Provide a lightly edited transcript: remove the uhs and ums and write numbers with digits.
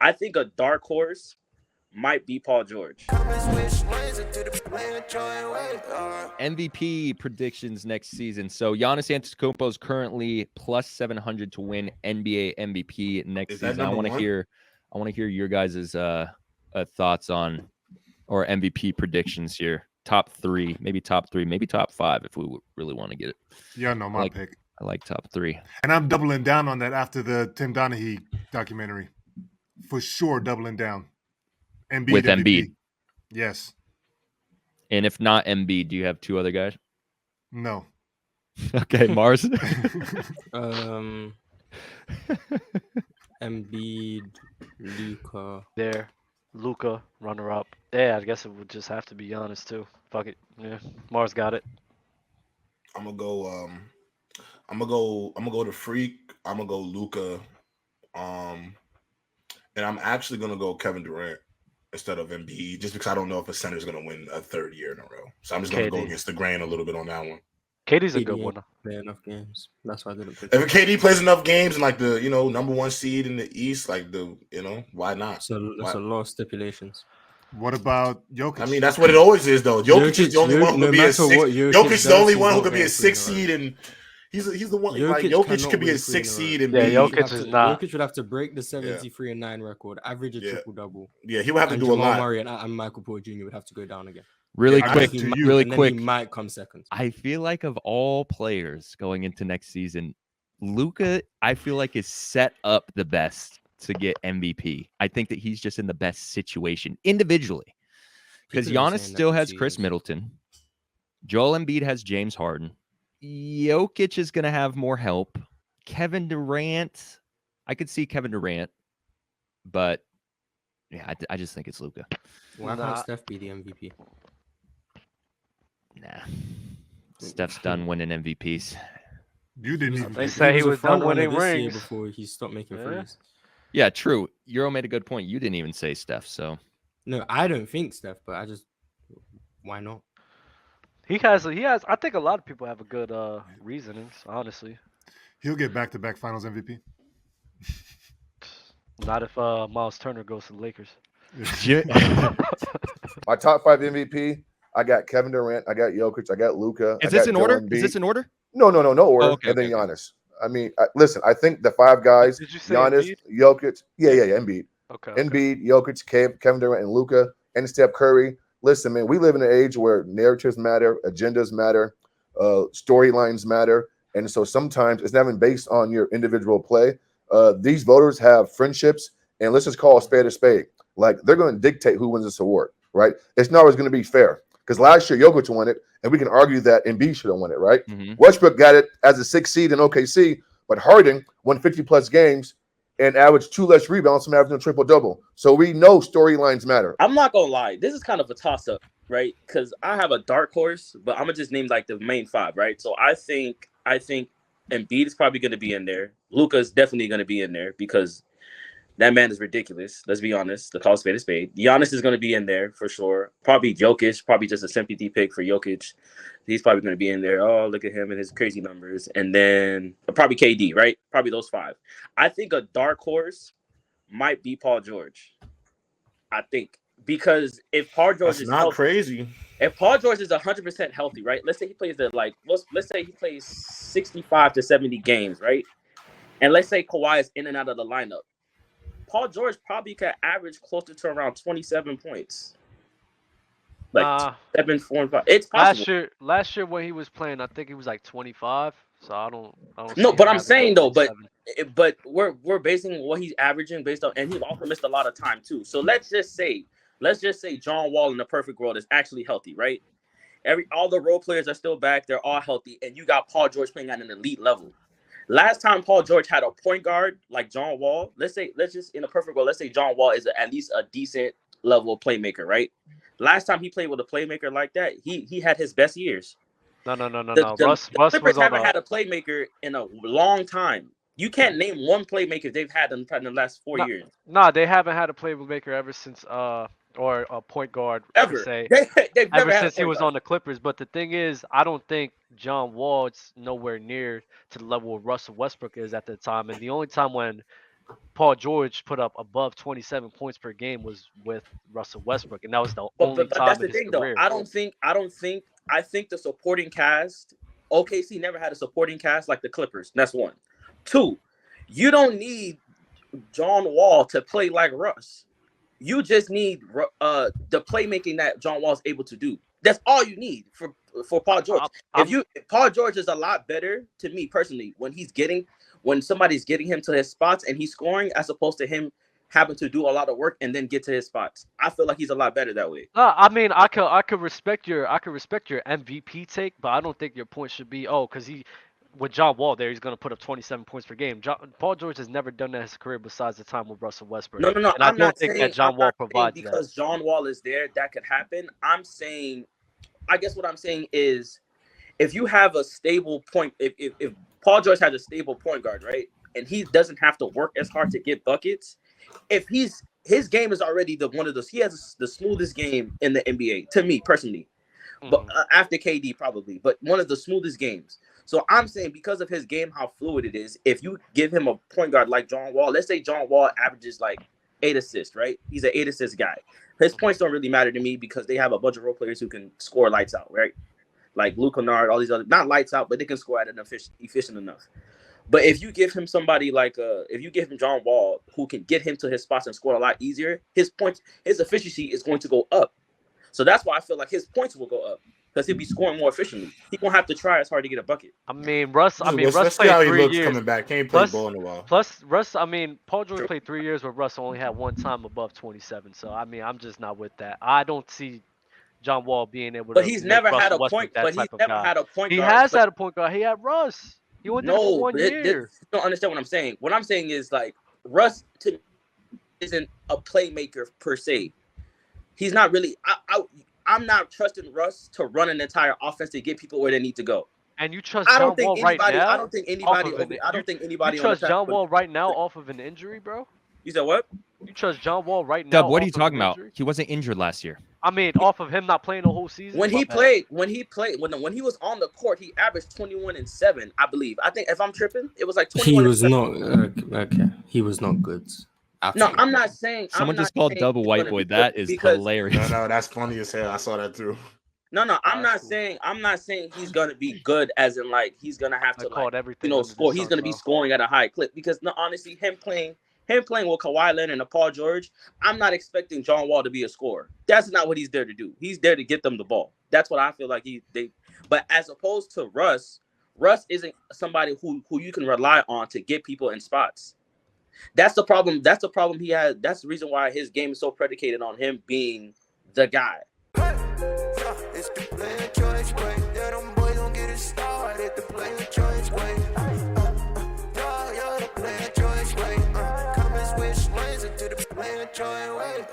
I think a dark horse might be Paul George. MVP predictions next season. So Giannis Antetokounmpo is currently plus 700 to win NBA MVP next season. I want to hear your guys' thoughts on or MVP predictions here. Top three, maybe top five if we really want to get it. Yeah, no, my pick. I like top three. And I'm doubling down on that after the Tim Donaghy documentary. For sure, doubling down. Embiid With MVP. Embiid. Yes. And if not Embiid, do you have two other guys? No. Okay, Mars. Embiid, Luka. There. Luka, runner up. Yeah, I guess it would just have to be Giannis too. Fuck it. Yeah. Mars got it. I'm gonna go to Freak. I'm gonna go Luka. And I'm actually gonna go Kevin Durant instead of Embiid, just because I don't know if a center is gonna win a third year in a row. So I'm just gonna go against the grain a little bit on that one. KD's a good one. Play enough games. That's why I didn't pick. If KD plays enough games and like the number one seed in the East, like why not? So that's a lot of stipulations. What about Jokic? I mean, that's what it always is, though. Jokic is the only one who could be a six. Jokic is the only one who could be a 6 seed, and he's the one. Jokic could be a 6 seed, and Jokic is not. Jokic would have to break the 73-9 record, average a triple double. Yeah, he would have to do a lot. Murray and Michael Porter Jr. would have to go down again. Really quick. He might come second. I feel like of all players going into next season, Luka, I feel like is set up the best to get MVP. I think that he's just in the best situation individually. Because Giannis still has Chris Middleton. Joel Embiid has James Harden. Jokic is going to have more help. Kevin Durant, I could see Kevin Durant, but yeah, I just think it's Luka. Why can't Steph be the MVP? Nah. Steph's done winning MVPs. You didn't even. They say he was done winning rings before he stopped making threes. Yeah, true. Euro made a good point. You didn't even say Steph, so. No, I don't think Steph, but why not? He has. I think a lot of people have a good reasonings, honestly. He'll get back-to-back Finals MVP. Not if Miles Turner goes to the Lakers. My top 5 MVP. I got Kevin Durant. I got Jokic. I got Luka. Is this in order? Is this in order? No order. Oh, okay, and then Giannis. I mean, listen. I think the 5 guys: Did you say Giannis, Embiid? Jokic. Yeah, Embiid. Okay. Embiid, Jokic, Kevin Durant, and Luka, and Steph Curry. Listen, man, we live in an age where narratives matter, agendas matter, storylines matter, and so sometimes it's not even based on your individual play. These voters have friendships, and let's just call a spade a spade. Like they're going to dictate who wins this award, right? It's not always going to be fair. Because last year Jokic won it, and we can argue that Embiid should have won it, right? Mm-hmm. Westbrook got it as a 6 seed in OKC, but Harden won 50-plus games and averaged 2 less rebounds from averaging a triple-double. So we know storylines matter. I'm not going to lie. This is kind of a toss-up, right? Because I have a dark horse, but I'm going to just name like the main 5, right? So I think Embiid is probably going to be in there. Luka is definitely going to be in there because that man is ridiculous. Let's be honest. The call spade is spade. Giannis is going to be in there for sure. Probably Jokic. Probably just a sympathy pick for Jokic. He's probably going to be in there. Oh, look at him and his crazy numbers. And then probably KD, right? Probably those 5. I think a dark horse might be Paul George. I think. Because if Paul George is not healthy, crazy. If Paul George is 100% healthy, right? Let's say he plays let's say he plays 65 to 70 games, right? And let's say Kawhi is in and out of the lineup. Paul George probably could average closer to around 27 points. Like 7, 4, and 5. It's possible. Last year when he was playing, I think he was like 25. So I don't. No, but I'm saying though, but we're basing what he's averaging based on, and he also missed a lot of time too. So let's just say John Wall in the perfect world is actually healthy, right? All the role players are still back. They're all healthy, and you got Paul George playing at an elite level. Last time Paul George had a point guard like John Wall, let's just in a perfect world, let's say John Wall is at least a decent level playmaker, right? Last time he played with a playmaker like that, he had his best years. No. The Clippers haven't had a playmaker in a long time. You can't name one playmaker they've had in the last 4 years. No, they haven't had a playmaker ever since or a point guard ever. Say, they've ever never since he was on the Clippers. But the thing is, I don't think John Wall is nowhere near to the level of Russell Westbrook is at the time. And the only time when Paul George put up above 27 points per game was with Russell Westbrook, and that was the But, only but that's time the in his thing, though. career. I think the supporting cast. OKC never had a supporting cast like the Clippers. That's one. Two, you don't need John Wall to play like Russ. You just need the playmaking that John Wall's able to do. That's all you need for Paul George. Paul George is a lot better to me personally when somebody's getting him to his spots and he's scoring as opposed to him having to do a lot of work and then get to his spots. I feel like he's a lot better that way. I mean, I could respect your MVP take, but I don't think your point should be because with John Wall there, he's gonna put up 27 points per game. Paul George has never done that in his career besides the time with Russell Westbrook. No. And I don't think that John Wall provides that. Because John Wall is there, that could happen. I guess what I'm saying is, if you have a stable point, if Paul George has a stable point guard, right, and he doesn't have to work as hard to get buckets, if his game is already he has the smoothest game in the NBA to me personally, but after KD probably, but one of the smoothest games. So I'm saying because of his game, how fluid it is, if you give him a point guard like John Wall, let's say John Wall averages like 8 assists, right? He's an 8 assist guy. His points don't really matter to me because they have a bunch of role players who can score lights out, right? Like Luke Kennard, all these other, not lights out, but they can score at an efficient enough. But if you give him somebody if you give him John Wall who can get him to his spots and score a lot easier, his efficiency is going to go up. So that's why I feel like his points will go up because he'll be scoring more efficiently. He won't have to try as hard to get a bucket. I mean, Russ Let's see played how he 3 looks years. coming back. Can't play ball in a while. Plus, Russ, I mean, Paul George played 3 years, but Russ only had one time above 27. So, I mean, I'm just not with that. I don't see John Wall being able to. But he's never had a point. But he's never had a point guard. He has had a point guard. He had Russ. He only did it for 1 year. You don't understand what I'm saying. What I'm saying is like Russ isn't a playmaker per se. He's not really. I'm not trusting Russ to run an entire offense to get people where they need to go. And you trust John Wall right now? I don't think anybody. You trust John Wall right now off of an injury, bro? You said what? You trust John Wall right now? Dub, what are you talking about? He wasn't injured last year. I mean, off of him not playing the whole season. When he was on the court, he averaged 21 and 7, I believe. I think if I'm tripping, it was like 21. He was not okay. He was not good. No, I'm not saying. Someone just called Dub a white boy. That is hilarious. No, that's funny as hell. I saw that too. No, I'm not saying he's gonna be good as in like he's gonna have to score. He's gonna be scoring at a high clip because honestly, him playing with Kawhi Leonard and Paul George, I'm not expecting John Wall to be a scorer. That's not what he's there to do. He's there to get them the ball. That's what I feel like But as opposed to Russ isn't somebody who you can rely on to get people in spots. That's the problem. That's the problem he has. That's the reason why his game is so predicated on him being the guy. It's the player choice way. Yeah, them boys don't get it started. The player choice way. Yeah, the player choice way. Come and switch lanes into the player choice way.